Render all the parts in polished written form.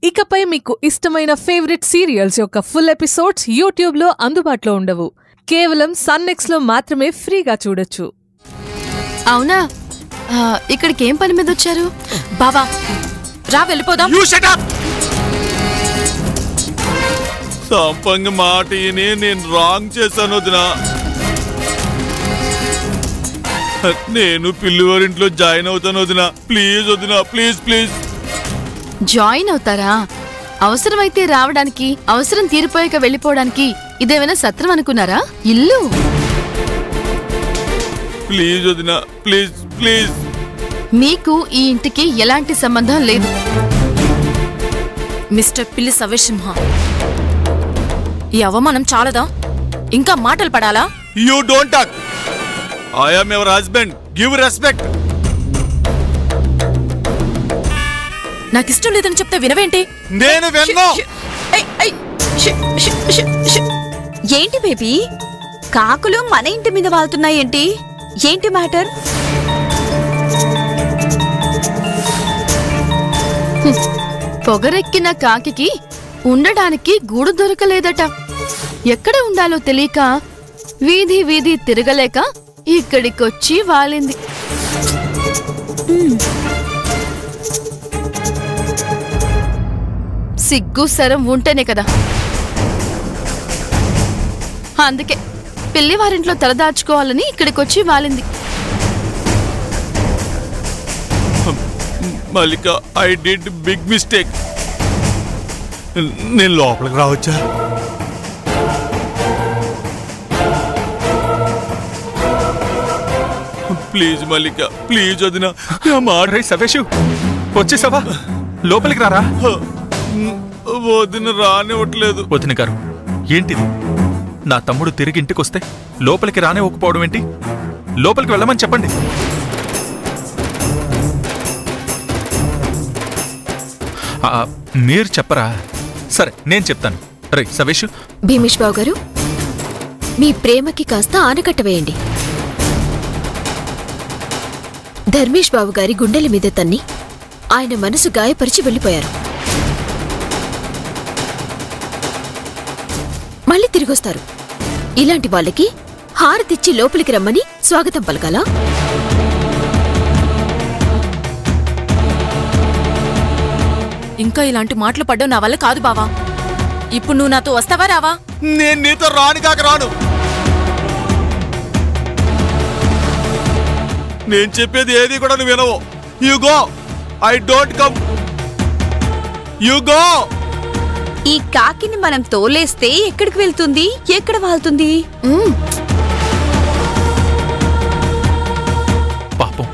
ఇకపై మీకు ఇష్టమైన ఫేవరెట్ సీరియల్స్ యొక్క ఫుల్ ఎపిసోడ్స్ యూట్యూబ్లో అందుబాటులో ఉండవు. కేవలం సన్నెక్స్లో మాత్రమే ఫ్రీగా చూడొచ్చు. అవునా? ఇక్కడికి ఏం పని మీద వచ్చారు? బావా రా వెళ్ళిపోదాం. సంపంగి మాట నేను రాంగ్ చేశాను వదినా. నేను పిల్లివారింట్లో జాయిన్ అవుతాను వదినా. ప్లీజ్ వదినా, ప్లీజ్ ప్లీజ్. జాయిన్ అవుతారా? అవసరమైతే రావడానికి, అవసరం తీరిపోయాక వెళ్ళిపోవడానికి ఇదేమైనా సత్రం అనుకున్నారా? ఇల్లు. ప్లీజ్ వదినా, ప్లీజ్ ప్లీజ్. మీకు ఈ ఇంటికి ఎలాంటి సంబంధం లేదు. మిస్టర్ పిల్లి సవేసింహ, ఈ అవమానం చాలదా? ఇంకా మాటలు పడాలా? You don't talk. I am your husband. Give respect. నాకిష్టం లేదని చెప్తే వినవేంటి? నేను విన్నా. ఏంటి బేబీ, కాకులు మన ఇంటి మీద వాళ్తున్నాయేంటి? ఏంటి మ్యాటర్? పొగరెక్కిన కాకికి ఉండడానికి గూడు దొరకలేదట. ఎక్కడ ఉండాలో తెలియక వీధి వీధి తిరగలేక ఇక్కడికొచ్చి వాలింది. సిగ్గు సరం ఉంటేనే కదా. అందుకే పిల్లివారింట్లో తలదాచుకోవాలని ఇక్కడికొచ్చి వాలింది. Mallika, I did big mistake. నేను లోపలికి రావచ్చా? ప్లీజ్ మల్లిక, ప్లీజ్ వదినా. రే సవేషు, వచ్చేసావా? లోపలికి రారా. వదిన రానివ్వట్లేదు. వదిన గారు, ఏంటిది? నా తమ్ముడు తిరిగి ఇంటికొస్తే లోపలికి రానివ్వకపోవడం ఏంటి? లోపలికి వెళ్ళమని చెప్పండి. మీరు చెప్పరా? సరే, నేను చెప్తాను. రే సవేషు. భీమేష్ బాబు గారు, మీ ప్రేమకి కాస్త ఆనకట్ట వేయండి. ధర్మేష్ బాబు గారి గుండెల మీద తన్ని ఆయన మనసు గాయపరిచి వెళ్ళిపోయారు. మళ్ళీ తిరిగొస్తారు. ఇలాంటి వాళ్ళకి హారతిచ్చి లోపలికి రమ్మని స్వాగతం పలకాలా? ఇంకా ఇలాంటి మాటలు పడ్డం నా వల్ల కాదు బావా. ఇప్పుడు నువ్వు నాతో వస్తావా రావా? నేను నీతో రాను కాక రాను. నేను చెప్పేది ఏది కూడా నువ్వు వినవు. You go. I don't come. You go. ఈ కాకిని మనం తోలేస్తే ఎక్కడికి వెళ్తుంది? ఎక్కడ వాళ్తుంది? పాపం,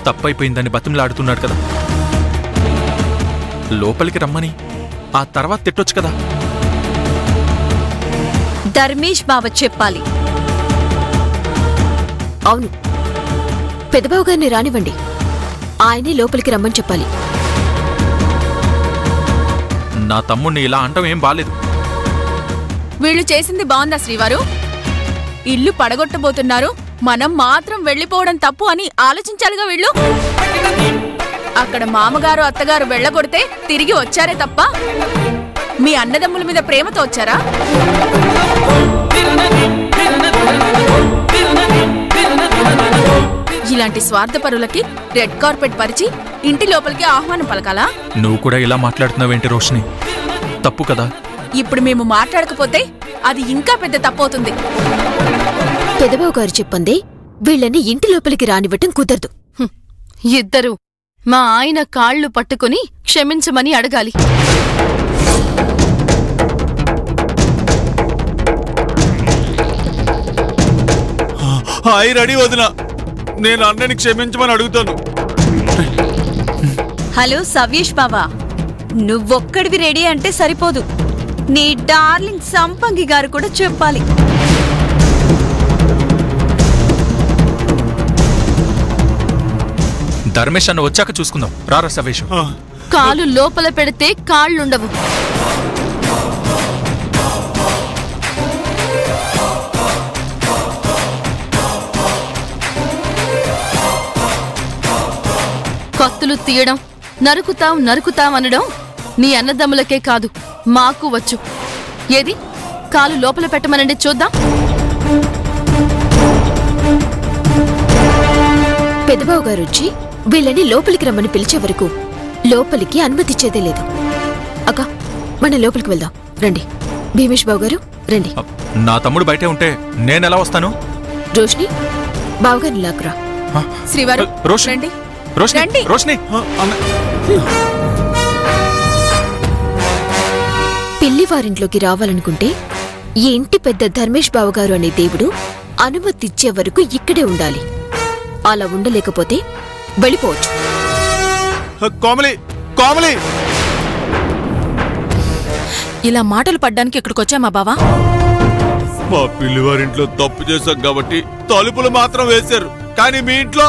తప్పైపోయిందని బతిమలాడుతున్నాడు కదా. లోపలికి రమ్మని ఆ తర్వాత తిట్టొచ్చు కదా. ధర్మేష్ బావ చెప్పాలి. అవును, పెదబాబు గారిని రానివ్వండి. ఆయనే లోపలికి రమ్మని చెప్పాలి. నా తమ్ముణ్ణి ఇలా అంటాం ఏం బాలేదు. వీళ్ళు చేసింది బాగుందా శ్రీవారు? ఇల్లు పడగొట్టబోతున్నారు, మనం మాత్రం వెళ్ళిపోవడం తప్పు అని ఆలోచించాలిగా వీళ్ళు. అక్కడ మామగారు అత్తగారు వెళ్ళగొడితే తిరిగి వచ్చారే తప్ప మీ అన్నదమ్ముల మీద ప్రేమతో వచ్చారా? ఇలాంటి స్వార్థపరులకి రెడ్ కార్పెట్ పరిచి ఇంటి లోపలికి ఆహ్వానం పలకాలా? నువ్వు కూడా ఇలా మాట్లాడుతున్నావేంటి రోషిని? తప్పు కదా. ఇప్పుడు మేము మాట్లాడకపోతే అది ఇంకా పెద్ద తప్పవుతుంది. పెదబాబు గారు చెప్పందే వీళ్ళని ఇంటి లోపలికి రానివ్వటం కుదరదు. ఇద్దరు మా ఆయన కాళ్ళు పట్టుకుని క్షమించమని అడగాలి. హాయ్ రెడీ వదినా. నేను అన్నని క్షమించమని అడుగుతాను. హలో సవ్యేష్ బావా, నువ్వొక్కడివి రెడీ అంటే సరిపోదు. నీ డార్లింగ్ సంపంగి గారు కూడా చెప్పాలి. ధర్మేష్ అన్న వచ్చాక చూసుకుందాం. రారా సవేషు. కాలు లోపల పెడితే కాళ్ళుండవు. కత్తులు తీయడం, నరుకుతాం నరుకుతాం అనడం నీ అన్నదమ్ములకే కాదు మాకు వచ్చు. ఏది కాలు లోపల పెట్టమనండి చూద్దాం. పెద్దబావు గారు వచ్చి వీళ్ళని లోపలికి రమ్మని పిలిచే వరకు లోపలికి అనుమతిచ్చేదే లేదు. అక్క మన లోపలికి వెళ్దాం రండి. భీమేష్ బావు గారు రండి. నా తమ్ముడు బయటే ఉంటే నేనెలా వస్తాను? రోష్ని బావుగారిని లాక్కురా. శ్రీవారు రోష్ రండి. రోష్ని రండి. రోష్ని పిల్లివారింట్లోకి రావాలనుకుంటే ఈ ఇంటి పెద్ద ధర్మేష్ బావు గారు అనే దేవుడు అనుమతిచ్చే వరకు ఇక్కడే ఉండాలి. అలా ఉండలేకపోతే వెళ్ళిపోవచ్చు. కోమలి కోమలి ఇలా మాటలు పడ్డానికి ఇక్కడికొచ్చా మా బావా. మా పిల్లివారింట్లో తప్పు చేశాం కాబట్టి తలుపులు మాత్రం వేశారు, కానీ మీ ఇంట్లో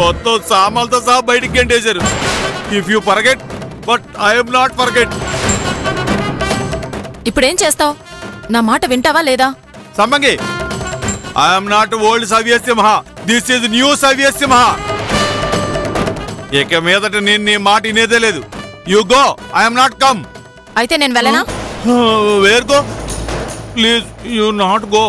మొత్తం సామాన్లతో సహా బయటికి గంటేశారు. If you forget but I'm not forget. ఇప్పుడేం చేస్తావు? నా మాట వింటావా లేదా? Sambangi, I'm not old Savyasimha, this is new Savyasimha. ఇక మీదట నేను నీ మాట వినేదే లేదు. You go, I'm not come. అయితే నేను వెళ్ళనా? Where go please, you not go.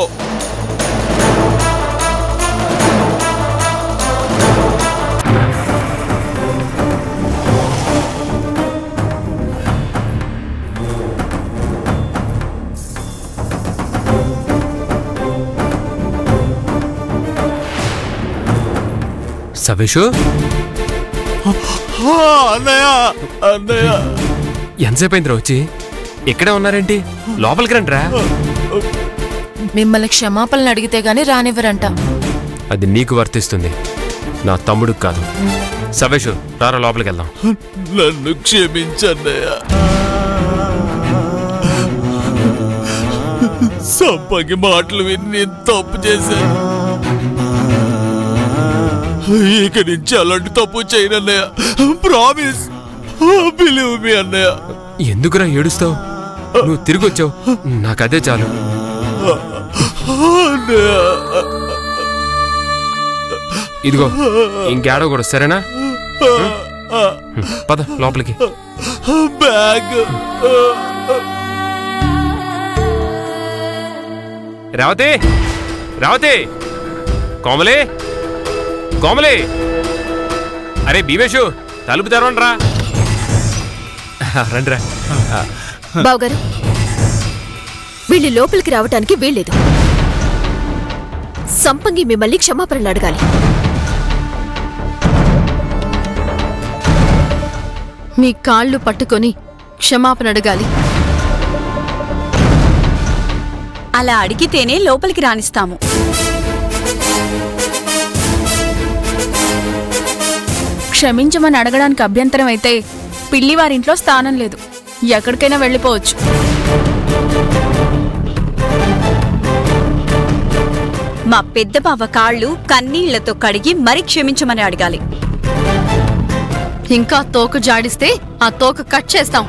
సవేషు, అన్నయ్య అన్నయ్య, ఎంతసేపు అయిందిరా వచ్చి? ఇక్కడే ఉన్నారేంటి? లోపలికి రండిరా. మిమ్మల్ని క్షమాపణలు అడిగితే గాని రానివ్వరంట. అది నీకు వర్తిస్తుంది, నా తమ్ముడికి కాదు. సవేషు రారా, లోపలికి వెళ్దాం. నన్ను క్షమించన్నయ్య. సంపంగి మాటలు విని నేను తప్పు చేశాను. ఇక నుంచి అలాంటి తప్పు చేయనన్నయ్య. ప్రామిస్, బిలీవ్ మీ అన్నయ్య. ఎందుకురా ఏడుస్తావు? నువ్వు తిరిగి వచ్చావు, నాకదే చాలు. ఇదిగో ఇంకేడో కూడా, సరేనా? పద లోపలికి. బ్యాగ్. రావతి, రావతి, కోమలి, కోమలి. అరే భీమేషు, తలుపు తెరవండి రా. రండిరా. బావుగారు, వీళ్ళు లోపలికి రావటానికి వీల్లేదు. సంపంగి మిమ్మల్ని క్షమాపణలు అడగాలి. మీ కాళ్ళు పట్టుకొని క్షమాపణ అడగాలి. అలా అడిగితేనే లోపలికి రానిస్తాము. క్షమించమని అడగడానికి అభ్యంతరం అయితే పిల్లివారింట్లో స్థానం లేదు, ఎక్కడికైనా వెళ్ళిపోవచ్చు. మా పెద్ద బావ కాళ్ళు కన్నీళ్లతో కడిగి మరి క్షమించమని అడగాలి. ఇంకా తోక జాడిస్తే ఆ తోక కట్ చేస్తాం.